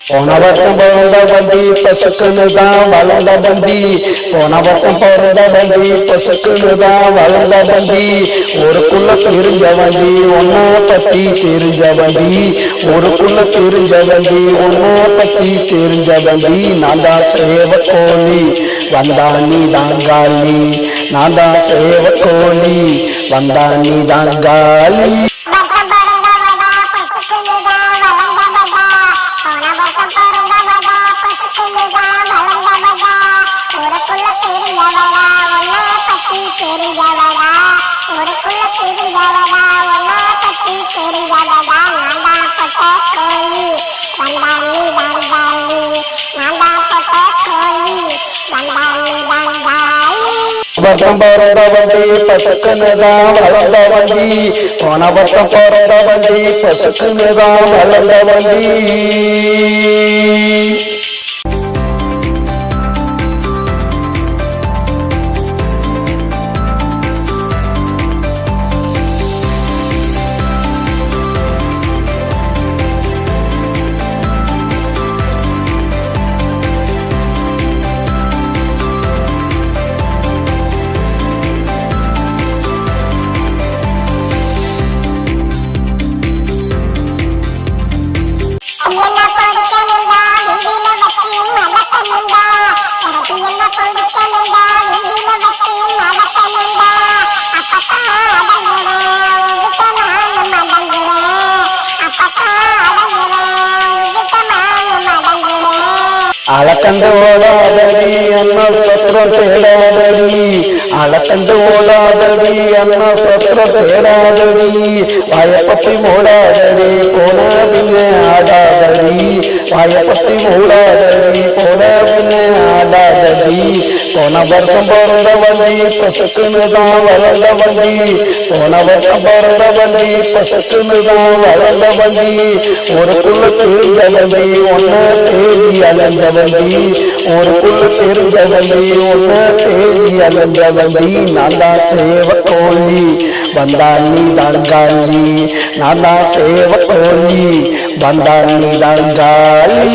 போன வருஷம் பிறந்த வண்டி பசுக்குன்னு தான் வளர்ந்த வண்டி. போன வருஷம் பிறந்த வண்டி பசுக்குன்னு தான் வளர்ந்த வண்டி. ஒருக்குள்ள தெரிஞ்ச வண்டி ஒன்ன பத்தி தெரிஞ்ச வண்டி. ஒருக்குள்ள தெரிஞ்ச வண்டி ஒன்ன பத்தி தெரிஞ்ச வண்டி. நான் தான் சேவக்கோழி வந்தா நீ தாங்காலி. நான் தான் சேவக்கோழி வந்தா நீ தாங்காலி. வருஷம் பிறந்த வண்டி பசுக்குன்னு தான் வளர்ந்த வண்டி. போன வருஷம் பிறந்த வண்டி பசுக்குன்னு தான் வளர்ந்த வண்டி. அலக்கண்டு ஓடாதடி அண்ண சத்திரம் தேடாதடி. அலக்கண்டு ஓடாதடி அண்ண சத்திரம் தேடாதடி. வாயப்பட்டி மூடாதடி போன பின்னே ஆடாதடி. வாயப்பட்டி மூடாதடி போன பின்னே ஆடாதடி. போன வருஷம் பிறந்த வண்டி பசுக்குன்னு தான் வளர்ந்த வண்டி. போன வருஷம் பிறந்த வண்டி பசுக்குன்னு தான் வளர்ந்த வண்டி. ஒருக்குள்ள தெரிஞ்ச வண்டி ஒன்ன தேடி அலைஞ்ச வண்டி. ஒருக்குள்ள தெரிஞ்ச வண்டி ஒன்ன தேடி அலைஞ்ச வண்டி. நான் தான் சேவக்கோழி வந்தா நீ தாங்காலி. நான் தான் சேவக்கோழி வந்தா நீ தாங்காலி.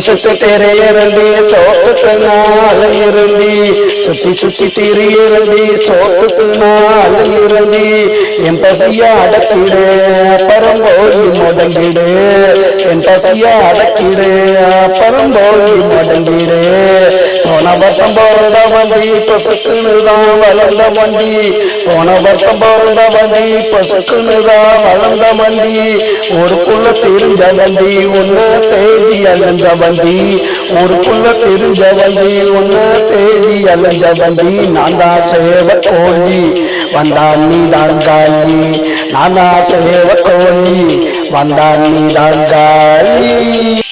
சுத்தி திரையிரண்டி சோத்துக்கு நாள் இருண்டி. சுத்தி சுத்தி திரியரண்டி சோத்துக்கு நாள் இருண்டி. என் பசிய அடக்கிடு அப்புறம் போய் முடங்கிடு. என் பசிய அடக்கிடு அப்புறம் போய் முடங்கிடு. போன வருஷம் பிறந்த வண்டி பசுக்குன்னு தான் வளர்ந்த வண்டி. போன வருஷம் பிறந்த வண்டி பசுக்குன்னு தான் வளர்ந்த வண்டி. ஒருக்குள்ள தெரிஞ்ச வண்டி ஒன்ன தேடி அலைஞ்ச வண்டி. ஒருக்குள்ள தெரிஞ்ச வண்டி ஒன்ன தேடி அலைஞ்ச வண்டி. நான் தான் சேவக்கோழி வந்தா நீ தாங்காலி. நான் தான் சேவக்கோழி வந்தா நீ தாங்காலி.